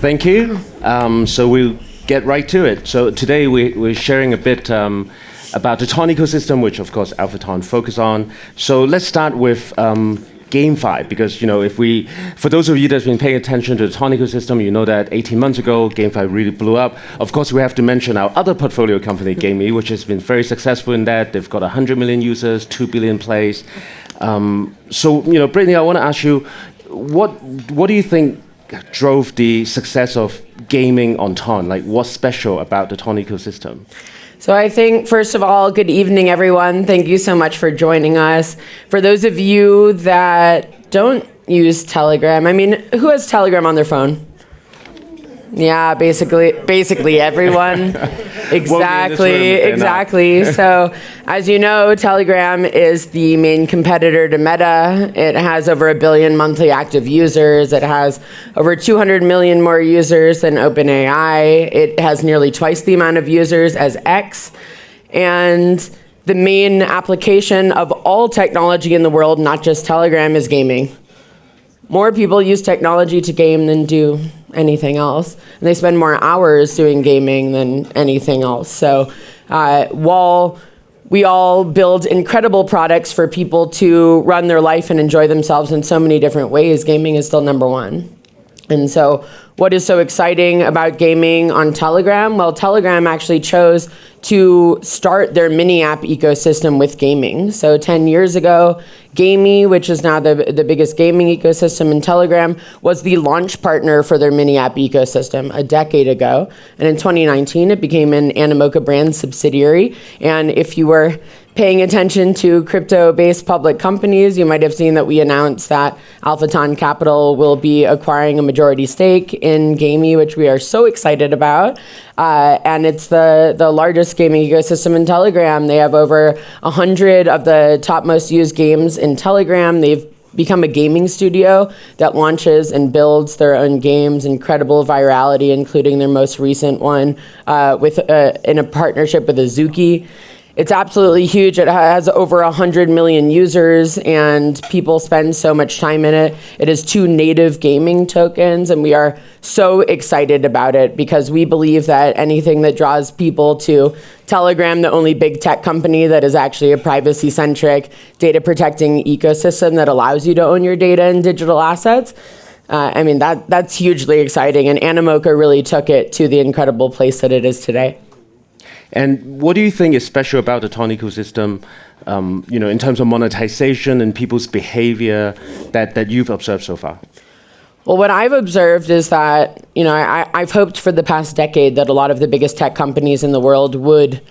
Thank you. So we'll get right to it. So today we're sharing a bit about the Ton ecosystem, which of course AlphaTon focus on. So let's start with GameFi, because for those of you that's been paying attention to the Ton ecosystem, you know that 18 months ago, GameFi really blew up. Of course, we have to mention our other portfolio company, GameE, which has been very successful in that. They've got 100 million users, 2 billion plays. So, Brittany, I want to ask you, what do you think drove the success of gaming on Ton? Like, what's special about the Ton ecosystem? So I think, first of all, good evening, everyone. Thank you so much for joining us. For those of you that don't use Telegram, who has Telegram on their phone? Yeah, basically everyone. Exactly. So, as you know, Telegram is the main competitor to Meta. It has over 1 billion monthly active users. It has over 200 million more users than OpenAI. It has nearly twice the amount of users as X. And the main application of all technology in the world, not just Telegram, is gaming. More people use technology to game than do anything else. And they spend more hours doing gaming than anything else. So while we all build incredible products for people to run their life and enjoy themselves in so many different ways, gaming is still number one. And so what is so exciting about gaming on Telegram? Well, Telegram actually chose to start their mini app ecosystem with gaming. So 10 years ago, GameE, which is now the biggest gaming ecosystem in Telegram, was the launch partner for their mini app ecosystem a decade ago. And in 2019, it became an Animoca brand subsidiary. And if you were paying attention to crypto-based public companies, you might have seen that we announced that AlphaTon Capital will be acquiring a majority stake in GameE, which we are so excited about. And it's the largest gaming ecosystem in Telegram. They have over 100 of the top most used games in Telegram. They've become a gaming studio that launches and builds their own games, incredible virality, including their most recent one in a partnership with Azuki. It's absolutely huge. It has over 100 million users, and people spend so much time in it. It has 2 native gaming tokens, and we are so excited about it because we believe that anything that draws people to Telegram, the only big tech company that is actually a privacy-centric, data-protecting ecosystem that allows you to own your data and digital assets, that's hugely exciting, and Animoca really took it to the incredible place that it is today. And what do you think is special about the Ton ecosystem, in terms of monetization and people's behavior that you've observed so far? Well, what I've observed is that, I've hoped for the past decade that a lot of the biggest tech companies in the world would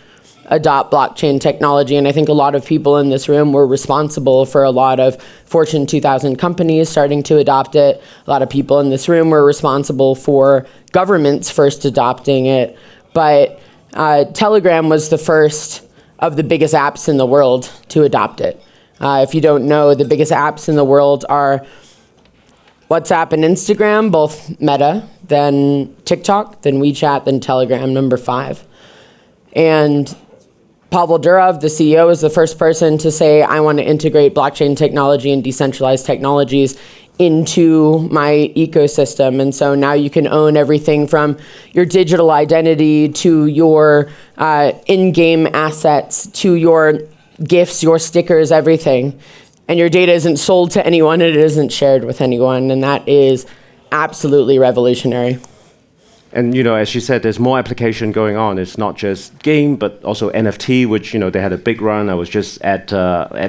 adopt blockchain technology. And I think a lot of people in this room were responsible for a lot of Fortune 2000 companies starting to adopt it. A lot of people in this room were responsible for governments first adopting it. But Telegram was the first of the biggest apps in the world to adopt it. If you don't know, the biggest apps in the world are WhatsApp and Instagram, both Meta, then TikTok, then WeChat, then Telegram, number 5. And Pavel Durov, the CEO, is the first person to say, I want to integrate blockchain technology and decentralized technologies into my ecosystem. And so now you can own everything from your digital identity to your in-game assets to your gifts, your stickers, everything. And your data isn't sold to anyone, and it isn't shared with anyone. And that is absolutely revolutionary. And as you said, there's more application going on. It's not just game, but also NFT, which they had a big run. I was just at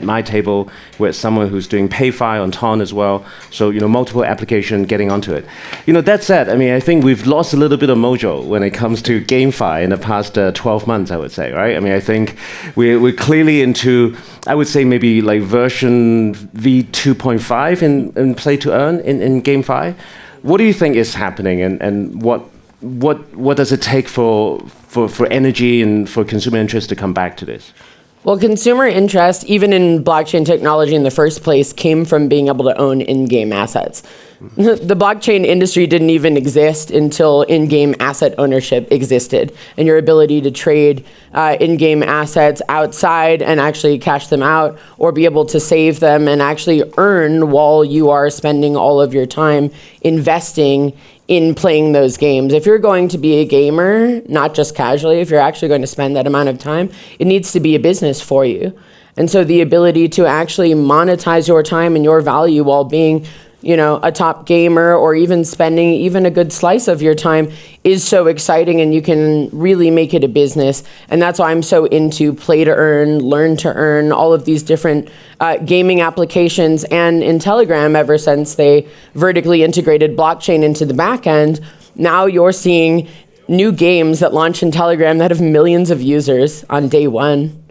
my table with someone who's doing PayFi on Ton as well. So multiple application getting onto it. That said, I think we've lost a little bit of mojo when it comes to GameFi in the past 12 months. I would say, right? I think we're clearly into, I would say maybe like version V2.5 in play to earn in GameFi. What do you think is happening, and what does it take for energy and for consumer interest to come back to this? Well, consumer interest, even in blockchain technology in the first place, came from being able to own in-game assets. The blockchain industry didn't even exist until in-game asset ownership existed, and your ability to trade in-game assets outside and actually cash them out, or be able to save them and actually earn while you are spending all of your time investing in playing those games. If you're going to be a gamer, not just casually, if you're actually going to spend that amount of time, it needs to be a business for you. And so the ability to actually monetize your time and your value while being, a top gamer, or even spending even a good slice of your time, is so exciting, and you can really make it a business. And that's why I'm so into play to earn, learn to earn, all of these different gaming applications. And in Telegram, ever since they vertically integrated blockchain into the back end, now you're seeing new games that launch in Telegram that have millions of users on day one,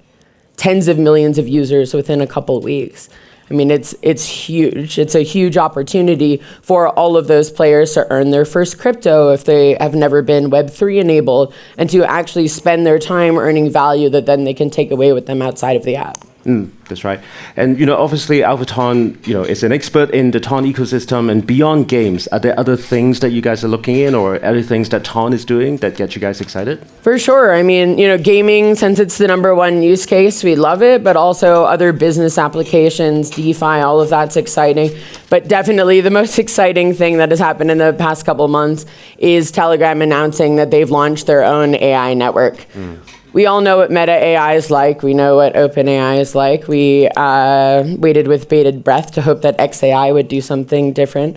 tens of millions of users within a couple of weeks. I mean, it's huge. It's a huge opportunity for all of those players to earn their first crypto if they have never been Web3 enabled, and to actually spend their time earning value that then they can take away with them outside of the app. That's right. And, obviously AlphaTon, is an expert in the Ton ecosystem. And beyond games, are there other things that you guys are looking in, or other things that Ton is doing that get you guys excited? For sure. I mean, gaming, since it's the number one use case, we love it, but also other business applications, DeFi, all of that's exciting. But definitely the most exciting thing that has happened in the past couple months is Telegram announcing that they've launched their own AI network. We all know what Meta AI is like. We know what OpenAI is like. We waited with bated breath to hope that XAI would do something different.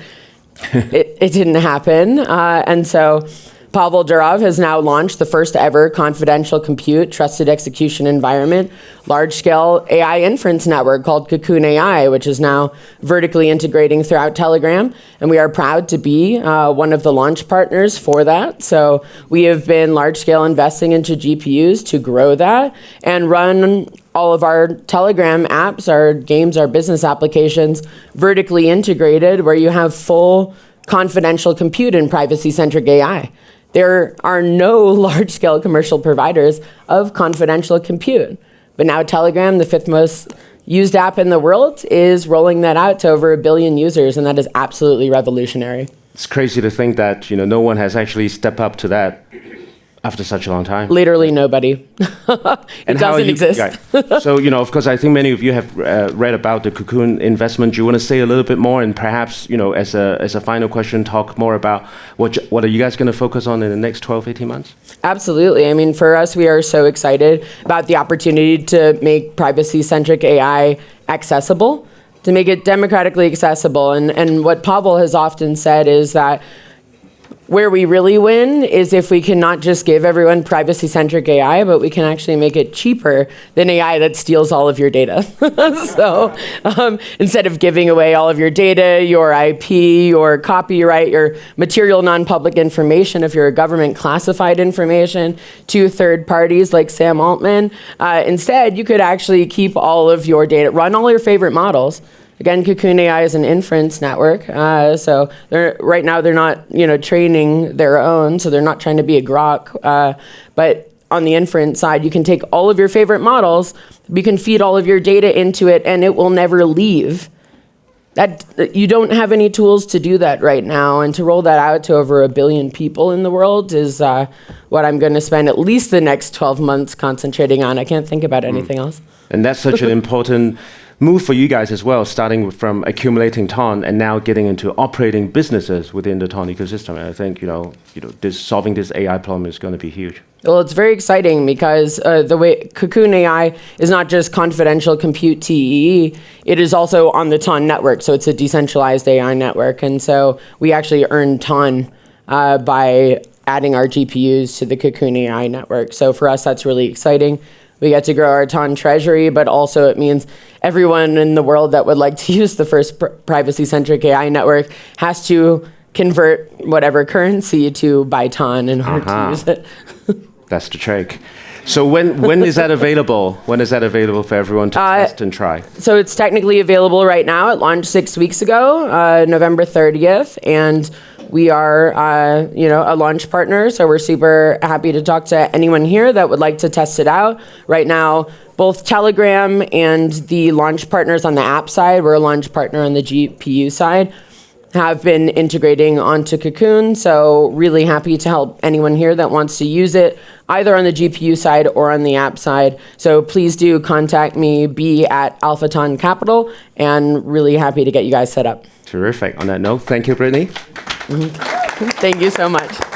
It didn't happen. And so Pavel Durov has now launched the first ever confidential compute, trusted execution environment, large-scale AI inference network called Cocoon AI, which is now vertically integrating throughout Telegram. And we are proud to be one of the launch partners for that. So we have been large-scale investing into GPUs to grow that and run all of our Telegram apps, our games, our business applications vertically integrated, where you have full confidential compute and privacy-centric AI. There are no large-scale commercial providers of confidential compute. But now Telegram, the 5th most used app in the world, is rolling that out to over 1 billion users, and that is absolutely revolutionary. It's crazy to think that, no one has actually stepped up to that after such a long time. Literally nobody. It doesn't exist. Right. So, of course, I think many of you have read about the Cocoon investment. Do you want to say a little bit more, and perhaps, as a final question, talk more about what are you guys going to focus on in the next 12, 18 months? Absolutely. I mean, for us, we are so excited about the opportunity to make privacy-centric AI accessible, to make it democratically accessible. And what Pavel has often said is that where we really win is if we can not just give everyone privacy-centric AI, but we can actually make it cheaper than AI that steals all of your data. So instead of giving away all of your data, your IP, your copyright, your material non-public information, if you're a government classified information, to third parties like Sam Altman, instead you could actually keep all of your data, run all your favorite models. Again, Cocoon AI is an inference network, so right now they're not, training their own, so they're not trying to be a Grok. But on the inference side, you can take all of your favorite models, you can feed all of your data into it, and it will never leave. That you don't have any tools to do that right now, and to roll that out to over 1 billion people in the world is what I'm going to spend at least the next 12 months concentrating on. I can't think about anything else. And that's such an important move for you guys as well, starting from accumulating Ton and now getting into operating businesses within the Ton ecosystem. And I think solving this AI problem is going to be huge. Well, it's very exciting because the way Cocoon AI is not just confidential compute TEE, it is also on the Ton network. So it's a decentralized AI network, and so we actually earn Ton by adding our GPUs to the Cocoon AI network. So for us, that's really exciting. We get to grow our Ton treasury, but also it means everyone in the world that would like to use the first privacy-centric AI network has to convert whatever currency to buy Ton in order to use it. That's the trick. So when is that available? When is that available for everyone to test and try? So it's technically available right now. It launched 6 weeks ago, November 30th, and we are, a launch partner, so we're super happy to talk to anyone here that would like to test it out. Right now, both Telegram and the launch partners on the app side, we're a launch partner on the GPU side, have been integrating onto Cocoon. So really happy to help anyone here that wants to use it, either on the GPU side or on the app side. So please do contact me, b@Alphaton Capital, and really happy to get you guys set up. Terrific. On that note, thank you, Brittany. Thank you so much.